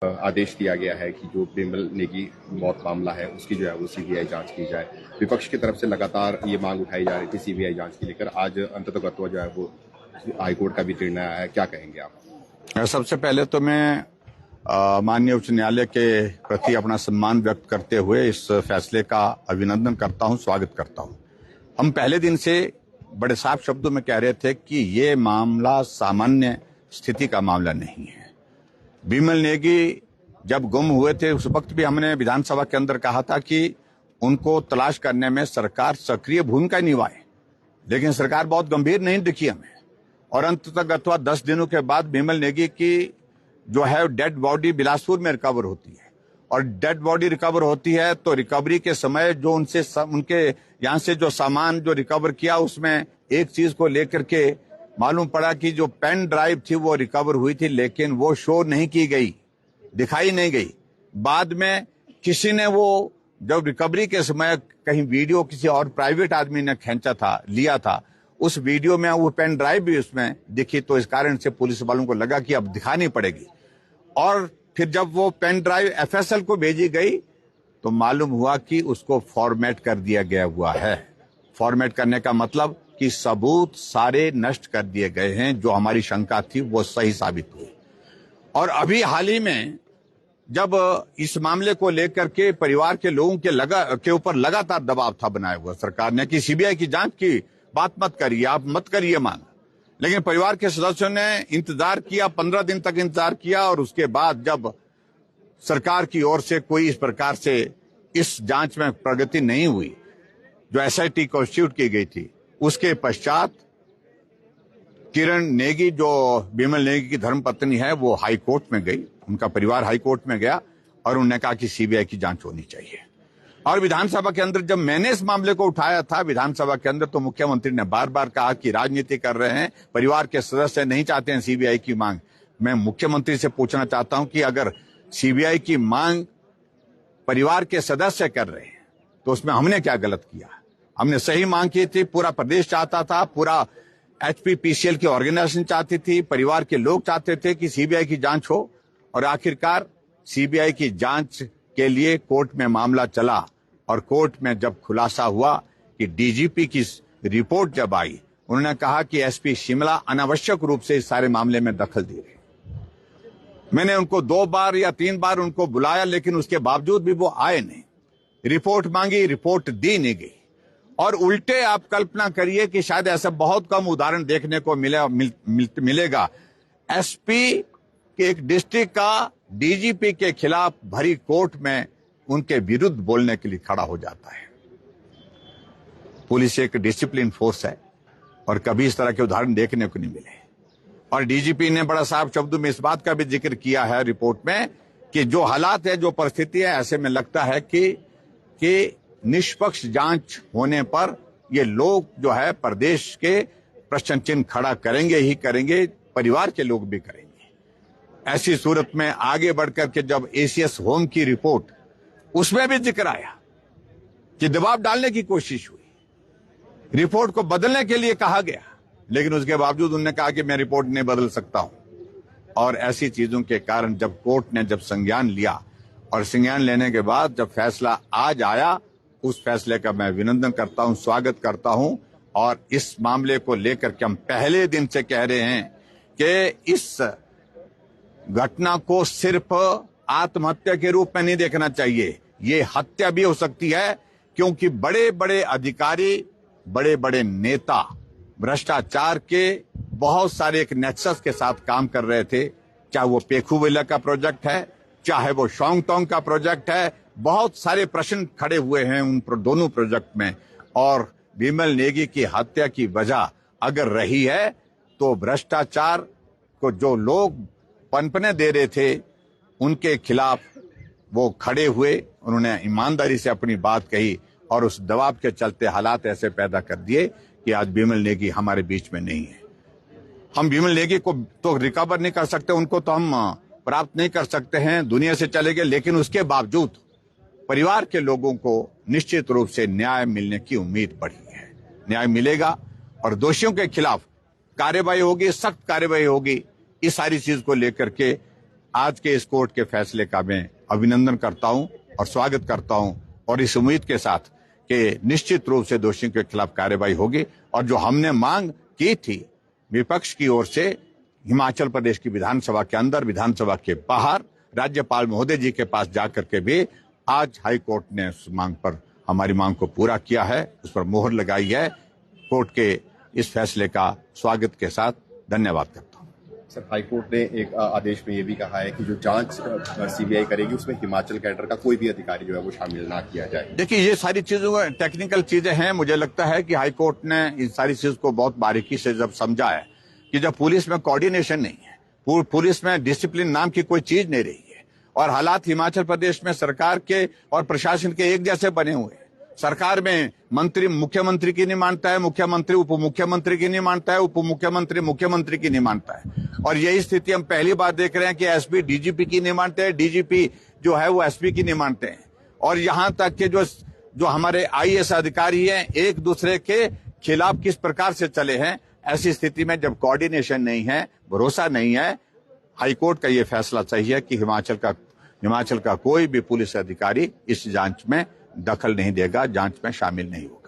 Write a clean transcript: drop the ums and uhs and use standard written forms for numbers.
आदेश दिया गया है कि जो बिमल नेगी मौत मामला है उसकी जो है वो सीबीआई जांच की जाए। विपक्ष की तरफ से लगातार ये मांग उठाई जा रही थी सीबीआई जांच की लेकर। आज अंततः जो है वो हाईकोर्ट का भी निर्णय आया है, क्या कहेंगे आप? सबसे पहले तो मैं माननीय उच्च न्यायालय के प्रति अपना सम्मान व्यक्त करते हुए इस फैसले का अभिनंदन करता हूं, स्वागत करता हूं। हम पहले दिन से बड़े साफ शब्दों में कह रहे थे कि ये मामला सामान्य स्थिति का मामला नहीं है। बिमल नेगी जब गुम हुए थे उस वक्त भी हमने विधानसभा के अंदर कहा था कि उनको तलाश करने में सरकार सक्रिय भूमिका निभाए, लेकिन सरकार बहुत गंभीर नहीं दिखी हमें। और अंततः 10 दिनों के बाद बिमल नेगी की जो है डेड बॉडी बिलासपुर में रिकवर होती है। और डेड बॉडी रिकवर होती है तो रिकवरी के समय जो उनके यहाँ से जो सामान जो रिकवर किया उसमें एक चीज को लेकर के मालूम पड़ा कि जो पेन ड्राइव थी वो रिकवर हुई थी, लेकिन वो शो नहीं की गई, दिखाई नहीं गई। बाद में किसी ने वो जब रिकवरी के समय कहीं वीडियो किसी और प्राइवेट आदमी ने खींचा था, लिया था, उस वीडियो में वो पेन ड्राइव भी उसमें दिखी, तो इस कारण से पुलिस वालों को लगा कि अब दिखानी पड़ेगी। और फिर जब वो पेन ड्राइव एफएसएल को भेजी गई तो मालूम हुआ कि उसको फॉर्मेट कर दिया गया हुआ है। फॉर्मेट करने का मतलब कि सबूत सारे नष्ट कर दिए गए हैं। जो हमारी शंका थी वो सही साबित हुई। और अभी हाल ही में जब इस मामले को लेकर के परिवार के लोगों के ऊपर लगातार दबाव था बनाया हुआ सरकार ने कि सीबीआई की जांच की बात मत करिए, आप मत करिए मांग, लेकिन परिवार के सदस्यों ने इंतजार किया, 15 दिन तक इंतजार किया। और उसके बाद जब सरकार की ओर से कोई इस प्रकार से इस जांच में प्रगति नहीं हुई, जो एसआईटी कॉन्स्टिट्यूट की गई थी, उसके पश्चात किरण नेगी जो बिमल नेगी की धर्मपत्नी है वो हाई कोर्ट में गई, उनका परिवार हाई कोर्ट में गया और उन्होंने कहा कि सीबीआई की जांच होनी चाहिए। और विधानसभा के अंदर जब मैंने इस मामले को उठाया था विधानसभा के अंदर, तो मुख्यमंत्री ने बार बार कहा कि राजनीति कर रहे हैं, परिवार के सदस्य नहीं चाहते हैं सीबीआई की मांग। मैं मुख्यमंत्री से पूछना चाहता हूं कि अगर सीबीआई की मांग परिवार के सदस्य कर रहे हैं तो उसमें हमने क्या गलत किया? हमने सही मांग की थी, पूरा प्रदेश चाहता था, पूरा एचपीपीसीएल की ऑर्गेनाइजेशन चाहती थी, परिवार के लोग चाहते थे कि सीबीआई की जांच हो। और आखिरकार सीबीआई की जांच के लिए कोर्ट में मामला चला और कोर्ट में जब खुलासा हुआ कि डीजीपी की रिपोर्ट जब आई, उन्होंने कहा कि एसपी शिमला अनावश्यक रूप से इस सारे मामले में दखल दे रहे। मैंने उनको 2 बार या 3 बार उनको बुलाया, लेकिन उसके बावजूद भी वो आए नहीं। रिपोर्ट मांगी, रिपोर्ट दी नहीं गई। और उल्टे आप कल्पना करिए कि शायद ऐसा बहुत कम उदाहरण देखने को मिलेगा। एसपी के एक डिस्ट्रिक्ट का डीजीपी के खिलाफ भरी कोर्ट में उनके विरुद्ध बोलने के लिए खड़ा हो जाता है। पुलिस एक डिसिप्लिन फोर्स है और कभी इस तरह के उदाहरण देखने को नहीं मिले। और डीजीपी ने बड़ा साफ शब्दों में इस बात का भी जिक्र किया है रिपोर्ट में कि जो हालात है, जो परिस्थिति है, ऐसे में लगता है कि निष्पक्ष जांच होने पर ये लोग जो है प्रदेश के प्रश्न चिन्ह खड़ा करेंगे ही करेंगे, परिवार के लोग भी करेंगे। ऐसी सूरत में आगे बढ़कर के जब एसीएस होम की रिपोर्ट, उसमें भी जिक्र आया कि दबाव डालने की कोशिश हुई, रिपोर्ट को बदलने के लिए कहा गया, लेकिन उसके बावजूद उन्होंने कहा कि मैं रिपोर्ट नहीं बदल सकता हूं। और ऐसी चीजों के कारण जब कोर्ट ने जब संज्ञान लिया और संज्ञान लेने के बाद जब फैसला आज आया, उस फैसले का मैं अभिनंदन करता हूं, स्वागत करता हूं। और इस मामले को लेकर के हम पहले दिन से कह रहे हैं कि इस घटना को सिर्फ आत्महत्या के रूप में नहीं देखना चाहिए, ये हत्या भी हो सकती है, क्योंकि बड़े बड़े अधिकारी, बड़े बड़े नेता भ्रष्टाचार के बहुत सारे एक नेक्सस के साथ काम कर रहे थे। चाहे वो पेखूविला का प्रोजेक्ट है, चाहे वो शोंगटोंग का प्रोजेक्ट है, बहुत सारे प्रश्न खड़े हुए हैं उन दोनों प्रोजेक्ट में। और बिमल नेगी की हत्या की वजह अगर रही है तो भ्रष्टाचार को जो लोग पनपने दे रहे थे उनके खिलाफ वो खड़े हुए, उन्होंने ईमानदारी से अपनी बात कही और उस दबाव के चलते हालात ऐसे पैदा कर दिए कि आज बिमल नेगी हमारे बीच में नहीं है। हम बिमल नेगी को तो रिकवर नहीं कर सकते, उनको तो हम प्राप्त नहीं कर सकते हैं, दुनिया से चले गए, लेकिन उसके बावजूद परिवार के लोगों को निश्चित रूप से न्याय मिलने की उम्मीद बढ़ी है। न्याय मिलेगा और दोषियों के खिलाफ कार्रवाई होगी, सख्त कार्रवाई होगी। इस सारी चीज को लेकर के आज के इस कोर्ट के फैसले का मैं अभिनंदन करता हूं और स्वागत करता हूं और इस उम्मीद के साथ कि निश्चित रूप से दोषियों के खिलाफ कार्रवाई होगी और जो हमने मांग की थी विपक्ष की ओर से हिमाचल प्रदेश की विधानसभा के अंदर, विधानसभा के बाहर, राज्यपाल महोदय जी के पास जाकर के भी आज हाई कोर्ट ने उस मांग पर हमारी मांग को पूरा किया है, उस पर मोहर लगाई है। कोर्ट के इस फैसले का स्वागत के साथ धन्यवाद करता हूं। सर, हाईकोर्ट ने एक आदेश में ये भी कहा है कि जो जांच सीबीआई करेगी उसमें हिमाचल कैडर का कोई भी अधिकारी जो है वो शामिल ना किया जाए। देखिए, ये सारी चीजों टेक्निकल चीजें हैं। मुझे लगता है कि हाईकोर्ट ने इन सारी चीज को बहुत बारीकी से जब समझा है कि जब पुलिस में कोऑर्डिनेशन नहीं है, पुलिस में डिसिप्लिन नाम की कोई चीज नहीं रही है और हालात हिमाचल प्रदेश में सरकार के और प्रशासन के एक जैसे बने हुए हैं। सरकार में मंत्री मुख्यमंत्री की नहीं मानता है, मुख्यमंत्री उप मुख्यमंत्री की नहीं मानता है, उप मुख्यमंत्री मुख्यमंत्री की नहीं मानता है। और यही स्थिति हम पहली बार देख रहे हैं कि एसपी डीजीपी की नहीं मानते हैं, डीजीपी जो है वो एसपी की नहीं मानते हैं। और यहां तक कि जो हमारे आईएएस अधिकारी हैं एक दूसरे के खिलाफ किस प्रकार से चले हैं। ऐसी स्थिति में जब कोऑर्डिनेशन नहीं है, भरोसा नहीं है, हाईकोर्ट का ये फैसला चाहिए कि हिमाचल का कोई भी पुलिस अधिकारी इस जांच में दखल नहीं देगा, जांच में शामिल नहीं होगा।